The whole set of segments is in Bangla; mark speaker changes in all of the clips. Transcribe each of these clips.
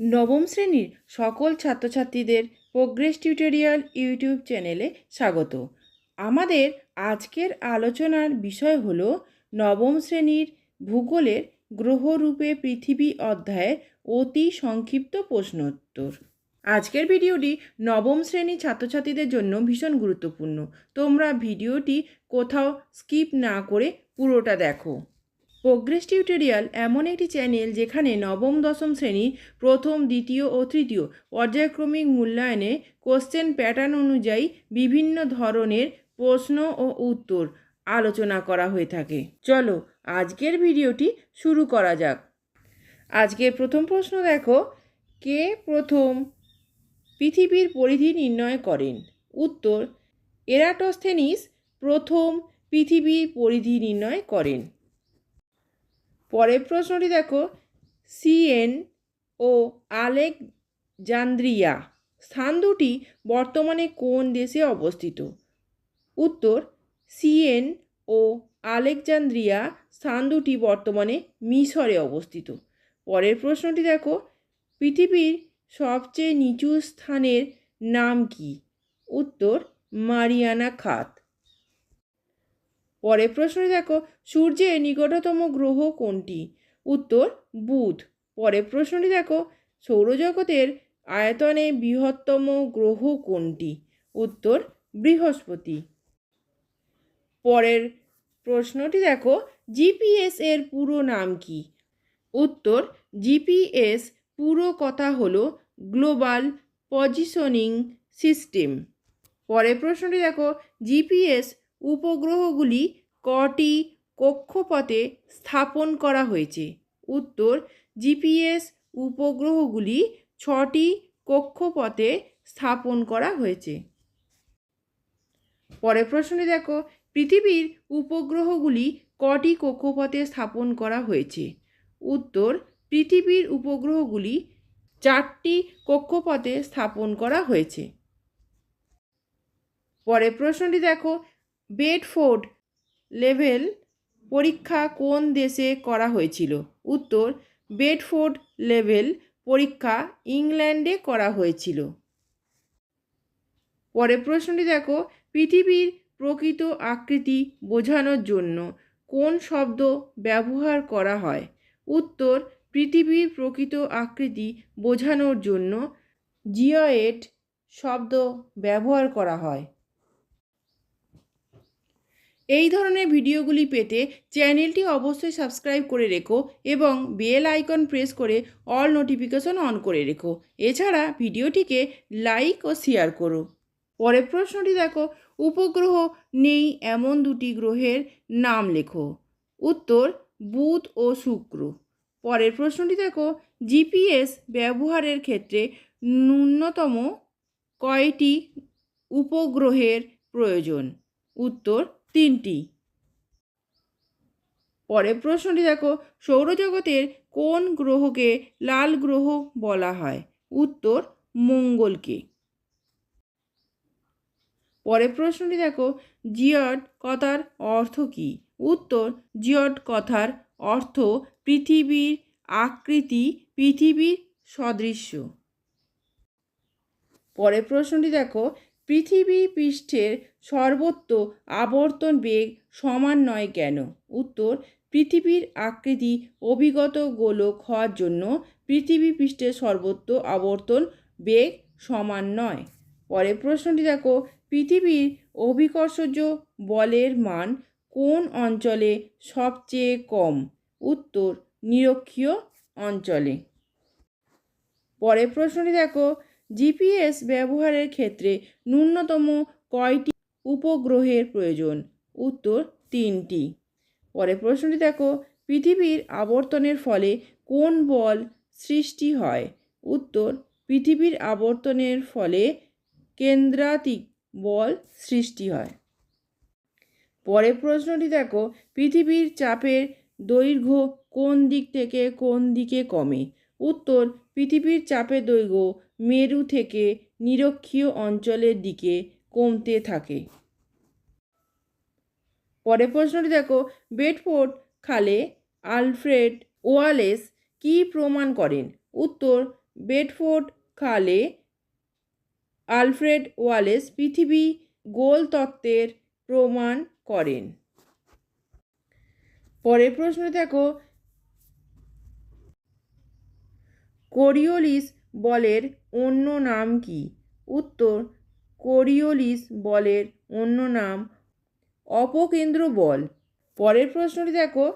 Speaker 1: নবম শ্রেণীর সকল ছাত্রছাত্রীদের প্রোগ্রেস টিউটোরিয়াল ইউটিউব চ্যানেলে স্বাগত। আমাদের আজকের আলোচনার বিষয় হলো নবম শ্রেণীর ভূগোলের গ্রহরূপে পৃথিবী অধ্যায়ের অতি সংক্ষিপ্ত প্রশ্নোত্তর। আজকের ভিডিওটি নবম শ্রেণীর ছাত্রছাত্রীদের জন্য ভীষণ গুরুত্বপূর্ণ। তোমরা ভিডিওটি কোথাও স্কিপ না করে পুরোটা দেখো। প্রোগ্রেস টিউটোরিয়াল এমন একটি চ্যানেল যেখানে নবম দশম শ্রেণী প্রথম, দ্বিতীয় ও তৃতীয় পর্যায়ক্রমিক মূল্যায়নে কোশ্চেন প্যাটার্ন অনুযায়ী বিভিন্ন ধরনের প্রশ্ন ও উত্তর আলোচনা করা হয়ে থাকে। চলো আজকের ভিডিওটি শুরু করা যাক। আজকের প্রথম প্রশ্ন দেখো, কে প্রথম পৃথিবীর পরিধি নির্ণয় করেন? উত্তর, এরাটোস্থেনিস প্রথম পৃথিবীর পরিধি নির্ণয় করেন। পরের প্রশ্নটি দেখো, সিয়েন ও আলেকজান্দ্রিয়া স্থান দুটি বর্তমানে কোন দেশে অবস্থিত? উত্তর, সিয়েন ও আলেকজান্দ্রিয়া স্থান দুটি বর্তমানে মিশরে অবস্থিত। পরের প্রশ্নটি দেখো, পৃথিবীর সবচেয়ে নিচু স্থানের নাম কি? উত্তর, মারিয়ানা খাত। পরের প্রশ্নটি দেখো, সূর্যের নিকটতম গ্রহ কোনটি? উত্তর, বুধ। পরের প্রশ্নটি দেখো, সৌরজগতের আয়তনে বৃহত্তম গ্রহ কোনটি? উত্তর, বৃহস্পতি। পরের প্রশ্নটি দেখো, জিপিএস এর পুরো নাম কি? উত্তর, জিপিএস পুরো কথা হলো গ্লোবাল পজিশনিং সিস্টেম। পরের প্রশ্নটি দেখো, জিপিএস উপগ্রহগুলি কটি কক্ষপথে স্থাপন করা হয়েছে? উত্তর, জিপিএস উপগ্রহগুলি 6টি কক্ষপথে স্থাপন করা হয়েছে। পরের প্রশ্নটি দেখো, পৃথিবীর উপগ্রহগুলি কটি কক্ষপথে স্থাপন করা হয়েছে? উত্তর, পৃথিবীর উপগ্রহগুলি 4টি কক্ষপথে স্থাপন করা হয়েছে। পরের প্রশ্নটি দেখো, বেডফোর্ড লেভেল পরীক্ষা কোন দেশে করা হয়েছিল? উত্তর, বেডফোর্ড লেভেল পরীক্ষা ইংল্যান্ডে করা হয়েছিল। পরের প্রশ্নটি দেখো, পৃথিবীর প্রকৃত আকৃতি বোঝানোর জন্য কোন শব্দ ব্যবহার করা হয়? উত্তর, পৃথিবীর প্রকৃত আকৃতি বোঝানোর জন্য জিওয়েড শব্দ ব্যবহার করা হয়। এই ধরনের ভিডিওগুলি পেতে চ্যানেলটি অবশ্যই সাবস্ক্রাইব করে রেখো এবং বেল আইকন প্রেস করে অল নোটিফিকেশন অন করে রেখো। এছাড়া ভিডিওটিকে লাইক ও শেয়ার করো। পরের প্রশ্নটি দেখো, উপগ্রহ নেই এমন দুটি গ্রহের নাম লেখো। উত্তর, বুধ ও শুক্র। পরের প্রশ্নটি দেখো, জিপিএস ব্যবহারের ক্ষেত্রে ন্যূনতম কয়টি উপগ্রহের প্রয়োজন? উত্তর, 3টি। পরের প্রশ্নটি দেখো, সৌরজগতের কোন গ্রহকে লাল গ্রহ বলা হয়? উত্তর, মঙ্গলকে। পরের প্রশ্নটি দেখো, জিওড কথার অর্থ কী? উত্তর, জিওড কথার অর্থ পৃথিবীর আকৃতি, পৃথিবীর সদৃশ্য। পরের প্রশ্নটি দেখো, পৃথিবী পৃষ্ঠের সর্বত্র আবর্তন বেগ সমান নয় কেন? উত্তর, পৃথিবীর আকৃতি অভিগত গোলক হওয়ার জন্য পৃথিবী পৃষ্ঠের সর্বত্র আবর্তন বেগ সমান নয়। পরের প্রশ্নটি দেখো, পৃথিবীর অভিকর্ষজ বলের মান কোন অঞ্চলে সবচেয়ে কম? উত্তর, নিরক্ষীয় অঞ্চলে। পরের প্রশ্নটি দেখো, জিপিএস ব্যবহারের ক্ষেত্রে ন্যূনতম কয়টি উপগ্রহের প্রয়োজন? উত্তর, 3টি। পরের প্রশ্নটি দেখো, পৃথিবীর আবর্তনের ফলে কোন বল সৃষ্টি হয়? উত্তর, পৃথিবীর আবর্তনের ফলে কেন্দ্রাতিক বল সৃষ্টি হয়। পরের প্রশ্নটি দেখো, পৃথিবীর চাপের দৈর্ঘ্য কোন দিক থেকে কোন দিকে কমে? উত্তর, পৃথিবীর চাপের দৈর্ঘ্য মেরু থেকে নিরক্ষীয় অঞ্চলের দিকে কমতে থাকে। পরের প্রশ্নটি দেখো, বেডফোর্ড খালে আলফ্রেড ওয়ালেস কী প্রমাণ করেন? উত্তর, বেডফোর্ড খালে আলফ্রেড ওয়ালেস পৃথিবী গোল তত্ত্বের প্রমাণ করেন? পরের প্রশ্ন দেখো, কোরিওলিস বলের অন্য নাম কি? উত্তর, কোরিওলিস বলের অন্য নাম অপকেন্দ্র বল। পরের প্রশ্নটি দেখো,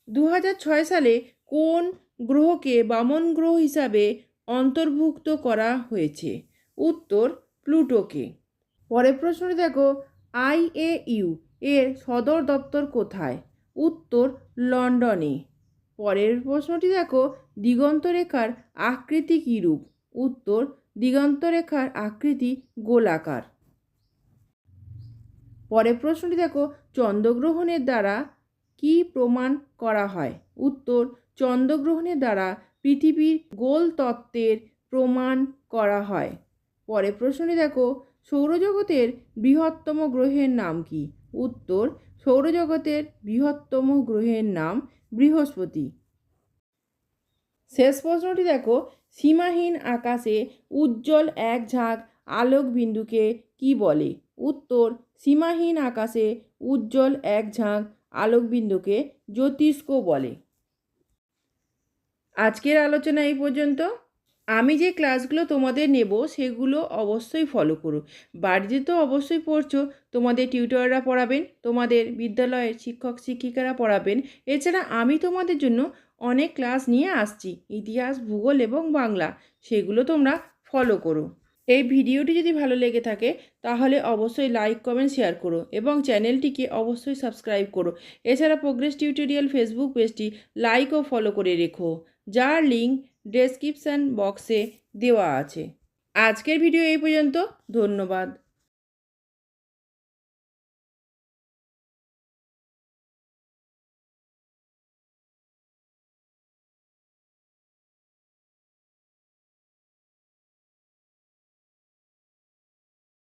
Speaker 1: 2006 সালে কোন গ্রহকে বামন গ্রহ হিসাবে অন্তর্ভুক্ত করা হয়েছে? উত্তর, প্লুটোকে। পরের প্রশ্নটি দেখো, IAU এর সদর দপ্তর কোথায়? উত্তর, লন্ডনে। পরের প্রশ্নটি দেখো, দিগন্তরেখার আকৃতি কীরূপ? উত্তর, দিগন্তরেখার আকৃতি গোলাকার। পরের প্রশ্নটি দেখো, চন্দ্রগ্রহণের দ্বারা কি প্রমাণ করা হয়? উত্তর, চন্দ্রগ্রহণের দ্বারা পৃথিবীর গোল তত্ত্বের প্রমাণ করা হয়। পরের প্রশ্নটি দেখো, সৌরজগতের বৃহত্তম গ্রহের নাম কি? উত্তর, সৌরজগতের বৃহত্তম গ্রহের নাম বৃহস্পতি। শেষ প্রশ্নটি দেখো, সীমাহীন আকাশে উজ্জ্বল এক ঝাঁক আলোক বিন্দুকে কি বলে? উত্তর, সীমাহীন আকাশে উজ্জ্বল এক ঝাঁক আলোকবিন্দুকে জ্যোতিষ্ক বলে। আজকের আলোচনা এই পর্যন্ত। আমি যে ক্লাসগুলো তোমাদের নেব সেগুলো অবশ্যই ফলো করো। বাড়িতে তো অবশ্যই পড়ছো, তোমাদের টিউটররা পড়াবেন, তোমাদের বিদ্যালয়ের শিক্ষক শিক্ষিকারা পড়াবেন। এছাড়া আমি তোমাদের জন্য অনেক ক্লাস নিয়ে আসছি, ইতিহাস, ভূগোল এবং বাংলা, সেগুলো তোমরা ফলো করো। এই ভিডিওটি যদি ভালো লেগে থাকে তাহলে অবশ্যই লাইক, কমেন্ট, শেয়ার করো এবং চ্যানেলটিকে অবশ্যই সাবস্ক্রাইব করো। এছাড়া প্রোগ্রেস টিউটোরিয়াল ফেসবুক পেজটি লাইক ও ফলো করে রেখো, যার লিঙ্ক ডেসক্রিপশান বক্সে দেওয়া আছে। আজকের ভিডিও এই পর্যন্ত। ধন্যবাদ।